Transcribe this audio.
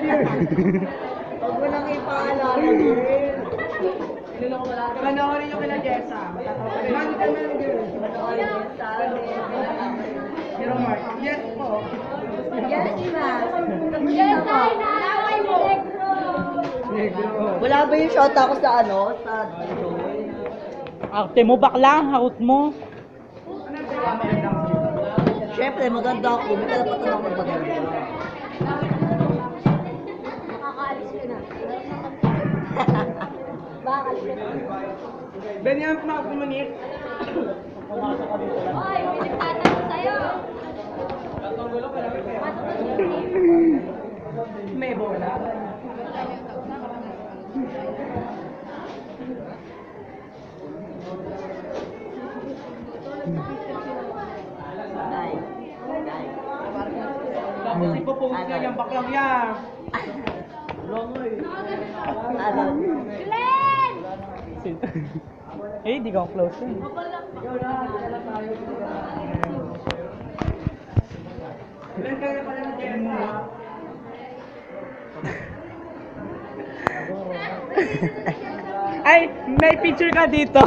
Huwag mo nang ipaalala. Panoorin yung kila Jessa. Mano ka na yung girl. Panoorin yung sa Hero Mark. Yes po. Yes, ma. Yes, naway mo. Wala ba yung shot ako sa ano? Sa Joy? Arte mo, bakla, harot mo. Siyempre, maganda ako. May kalapatan ako magpaganda. Makakaalis ka na. Makakaalis ka na. Benyan, pumakot mo ni. Hoy, may nagtatanong sa'yo. May bola. Tapos ipopost niya yung baklang yan. Longoy. Ano? Glenn! Eh, di ka close yun. Ilan kaya pala ng Jessa? Ay, may picture ka dito.